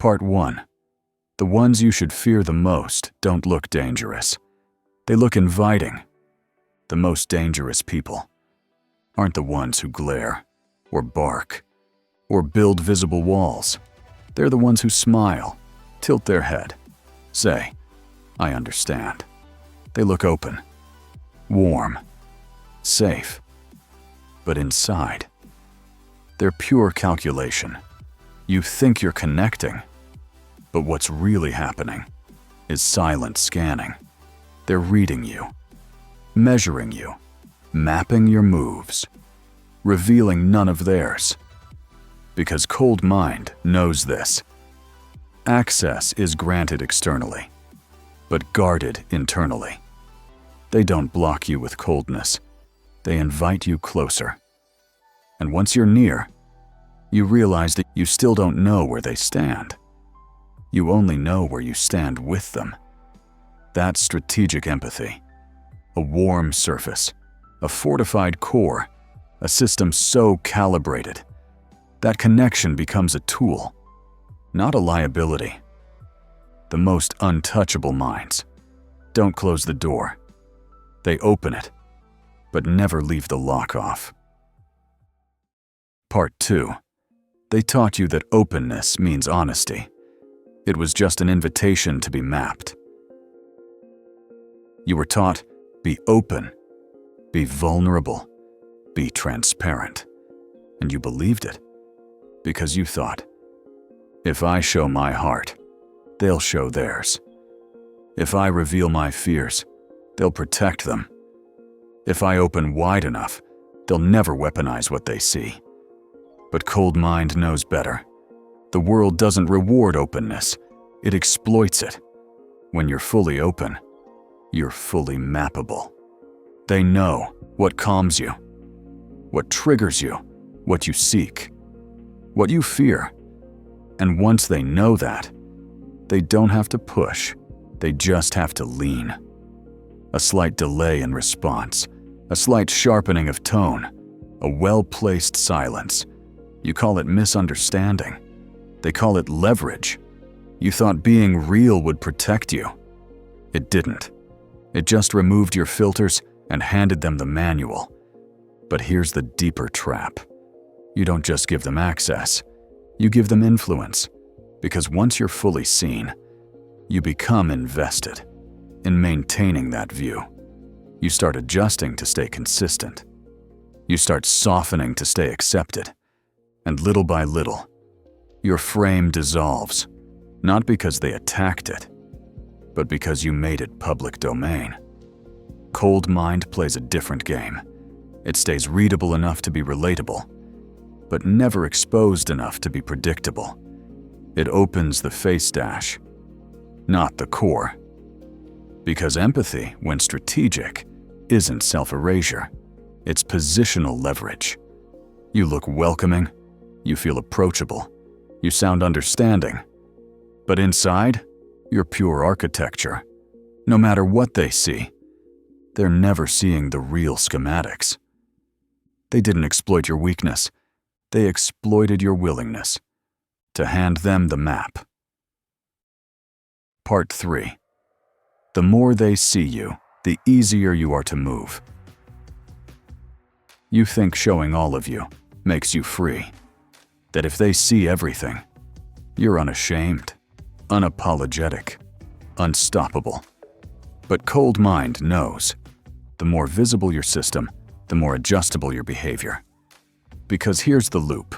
Part 1. The ones you should fear the most don't look dangerous. They look inviting. The most dangerous people aren't the ones who glare, or bark, or build visible walls. They're the ones who smile, tilt their head, say, "I understand." They look open, warm, safe. But inside, they're pure calculation. You think you're connecting, but what's really happening is silent scanning. They're reading you, measuring you, mapping your moves, revealing none of theirs. Because cold mind knows this. Access is granted externally, but guarded internally. They don't block you with coldness. They invite you closer. And once you're near, you realize that you still don't know where they stand. You only know where you stand with them. That's strategic empathy. A warm surface, a fortified core, a system so calibrated that connection becomes a tool, not a liability. The most untouchable minds don't close the door. They open it, but never leave the lock off. Part 2. They taught you that openness means honesty. It was just an invitation to be mapped. You were taught, be open, be vulnerable, be transparent. And you believed it, because you thought, if I show my heart, they'll show theirs. If I reveal my fears, they'll protect them. If I open wide enough, they'll never weaponize what they see. But cold mind knows better. The world doesn't reward openness, it exploits it. When you're fully open, you're fully mappable. They know what calms you, what triggers you, what you seek, what you fear. And once they know that, they don't have to push, they just have to lean. A slight delay in response, a slight sharpening of tone, a well-placed silence. You call it misunderstanding. They call it leverage. You thought being real would protect you. It didn't. It just removed your filters and handed them the manual. But here's the deeper trap. You don't just give them access, you give them influence. Because once you're fully seen, you become invested in maintaining that view. You start adjusting to stay consistent. You start softening to stay accepted. And little by little, your frame dissolves, not because they attacked it, but because you made it public domain. Cold mind plays a different game. It stays readable enough to be relatable, but never exposed enough to be predictable. It opens the face dash, not the core. Because empathy, when strategic, isn't self-erasure. It's positional leverage. You look welcoming, you feel approachable, you sound understanding. But inside, you're pure architecture. No matter what they see, they're never seeing the real schematics. They didn't exploit your weakness. They exploited your willingness to hand them the map. Part 3. The more they see you, the easier you are to move. You think showing all of you makes you free. That if they see everything, you're unashamed, unapologetic, unstoppable. But cold mind knows, the more visible your system, the more adjustable your behavior. Because here's the loop.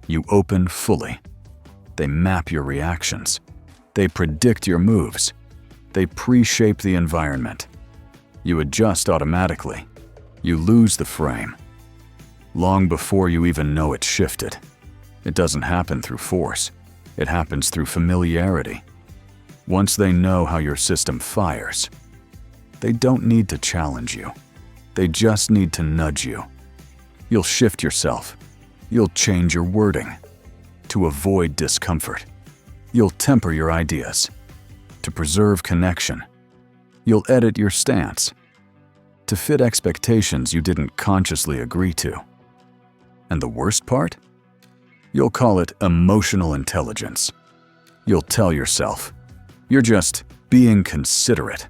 You open fully. They map your reactions. They predict your moves. They pre-shape the environment. You adjust automatically. You lose the frame. Long before you even know it shifted. It doesn't happen through force. It happens through familiarity. Once they know how your system fires, they don't need to challenge you. They just need to nudge you. You'll shift yourself. You'll change your wording to avoid discomfort. You'll temper your ideas to preserve connection. You'll edit your stance to fit expectations you didn't consciously agree to. And the worst part? You'll call it emotional intelligence. You'll tell yourself, you're just being considerate.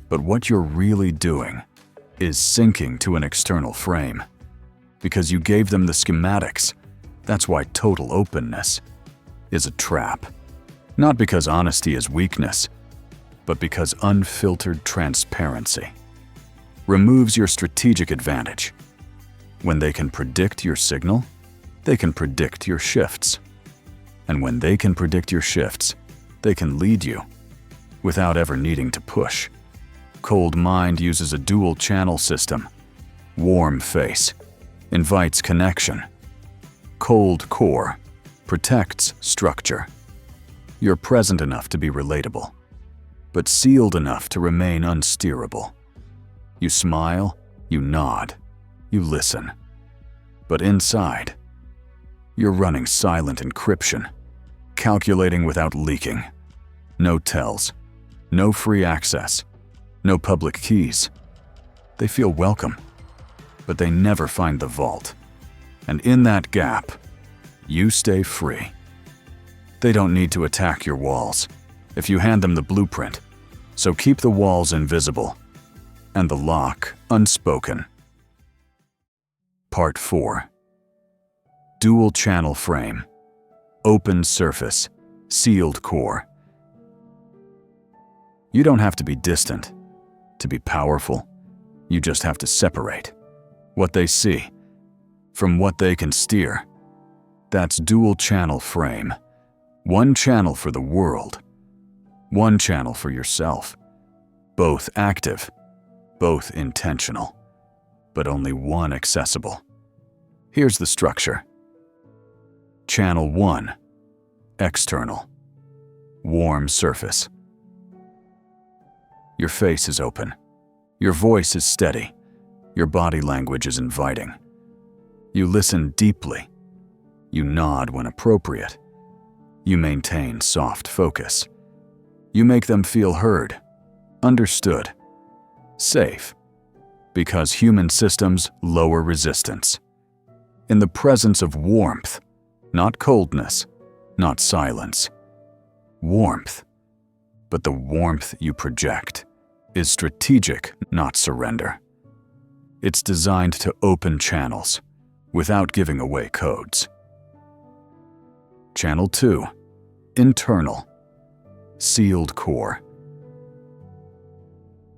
But what you're really doing is syncing to an external frame. Because you gave them the schematics. That's why total openness is a trap. Not because honesty is weakness, but because unfiltered transparency removes your strategic advantage. When they can predict your signal, they can predict your shifts. And when they can predict your shifts, they can lead you without ever needing to push. Cold mind uses a dual channel system. Warm face invites connection. Cold core protects structure. You're present enough to be relatable, but sealed enough to remain unsteerable. You smile, you nod, you listen. But inside, you're running silent encryption, calculating without leaking. No tells, no free access, no public keys. They feel welcome, but they never find the vault. And in that gap, you stay free. They don't need to attack your walls if you hand them the blueprint, so keep the walls invisible and the lock unspoken. Part 4. Dual channel frame. Open surface. Sealed core. You don't have to be distant to be powerful. You just have to separate what they see from what they can steer. That's dual channel frame. One channel for the world. One channel for yourself. Both active, both intentional, but only one accessible. Here's the structure. Channel 1. External. Warm surface. Your face is open. Your voice is steady. Your body language is inviting. You listen deeply. You nod when appropriate. You maintain soft focus. You make them feel heard, understood, safe, because human systems lower resistance. In the presence of warmth, not coldness, not silence. Warmth. But the warmth you project is strategic, not surrender. It's designed to open channels without giving away codes. Channel 2. Internal. Sealed core.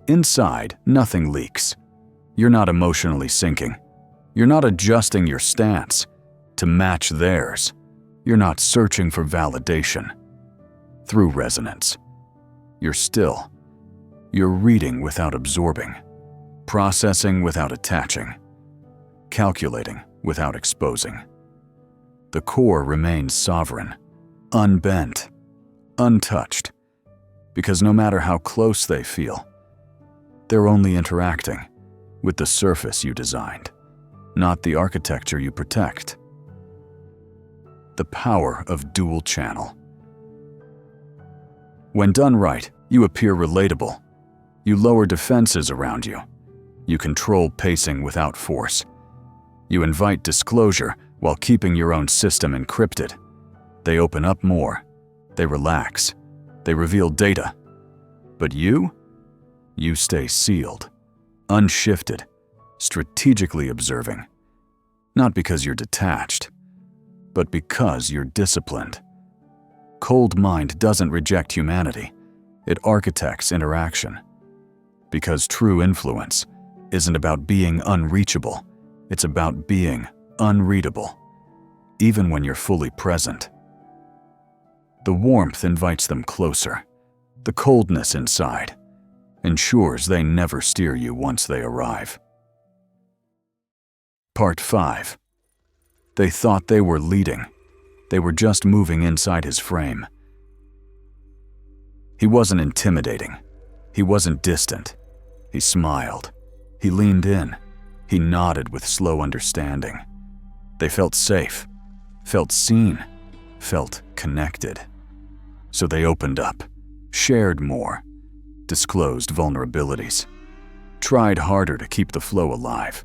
Inside, nothing leaks. You're not emotionally sinking. You're not adjusting your stance to match theirs. You're not searching for validation through resonance. You're still. You're reading without absorbing, processing without attaching, calculating without exposing. The core remains sovereign, unbent, untouched, because no matter how close they feel, they're only interacting with the surface you designed, not the architecture you protect. The power of dual channel. When done right, you appear relatable. You lower defenses around you. You control pacing without force. You invite disclosure while keeping your own system encrypted. They open up more. They relax. They reveal data. But you stay sealed, unshifted, strategically observing. Not because you're detached, but because you're disciplined. Cold mind doesn't reject humanity. It architects interaction. Because true influence isn't about being unreachable. It's about being unreadable, even when you're fully present. The warmth invites them closer. The coldness inside ensures they never steer you once they arrive. Part 5. They thought they were leading. They were just moving inside his frame. He wasn't intimidating. He wasn't distant. He smiled. He leaned in. He nodded with slow understanding. They felt safe, felt seen, felt connected. So they opened up, shared more, disclosed vulnerabilities, tried harder to keep the flow alive.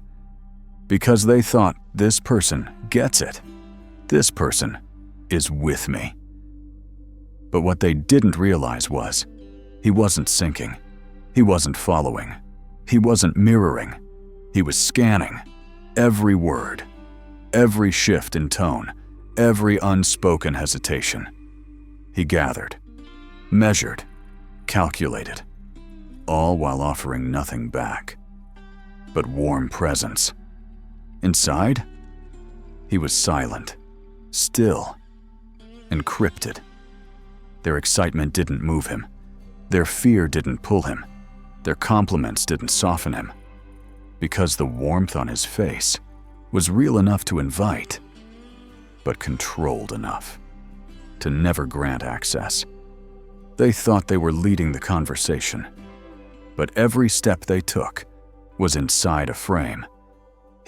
Because they thought, this person gets it. This person is with me. But what they didn't realize was, he wasn't sinking. He wasn't following. He wasn't mirroring. He was scanning. Every word, every shift in tone, every unspoken hesitation. He gathered, measured, calculated, all while offering nothing back but warm presence. Inside, he was silent, still, encrypted. Their excitement didn't move him. Their fear didn't pull him. Their compliments didn't soften him. Because the warmth on his face was real enough to invite, but controlled enough to never grant access. They thought they were leading the conversation, but every step they took was inside a frame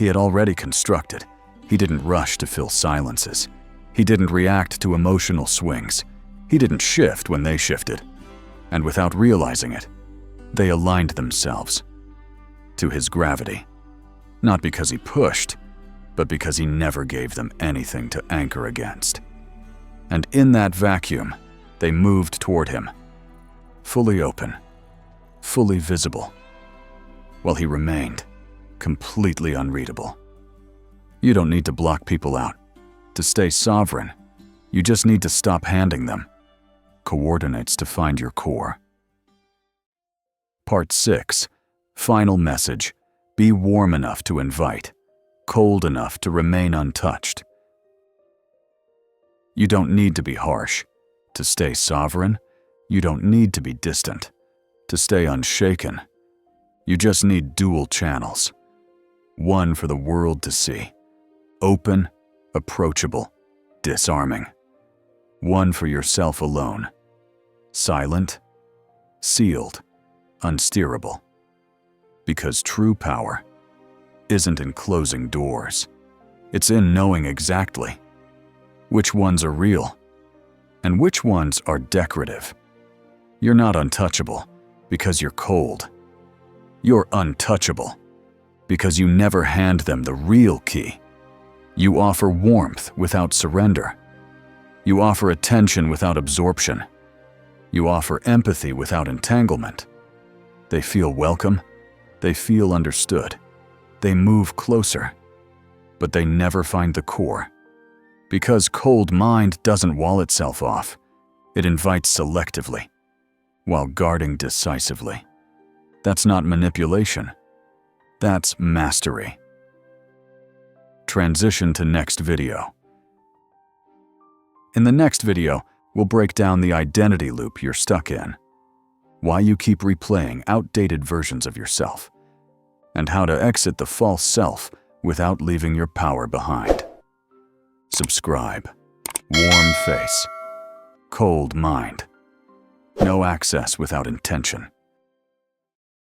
he had already constructed. He didn't rush to fill silences. He didn't react to emotional swings. He didn't shift when they shifted. And without realizing it, they aligned themselves to his gravity. Not because he pushed, but because he never gave them anything to anchor against. And in that vacuum, they moved toward him, fully open, fully visible, while he remained completely unreadable. You don't need to block people out. To stay sovereign, you just need to stop handing them coordinates to find your core. Part 6. Final message. Be warm enough to invite, cold enough to remain untouched. You don't need to be harsh. To stay sovereign, you don't need to be distant. To stay unshaken, you just need dual channels. One for the world to see. Open, approachable, disarming. One for yourself alone. Silent, sealed, unsteerable. Because true power isn't in closing doors. It's in knowing exactly which ones are real and which ones are decorative. You're not untouchable because you're cold. You're untouchable because you never hand them the real key. You offer warmth without surrender. You offer attention without absorption. You offer empathy without entanglement. They feel welcome. They feel understood. They move closer. But they never find the core. Because cold mind doesn't wall itself off. It invites selectively, while guarding decisively. That's not manipulation. That's mastery. Transition to next video. In the next video, we'll break down the identity loop you're stuck in, why you keep replaying outdated versions of yourself, and how to exit the false self without leaving your power behind. Subscribe. Warm face. Cold mind. No access without intention.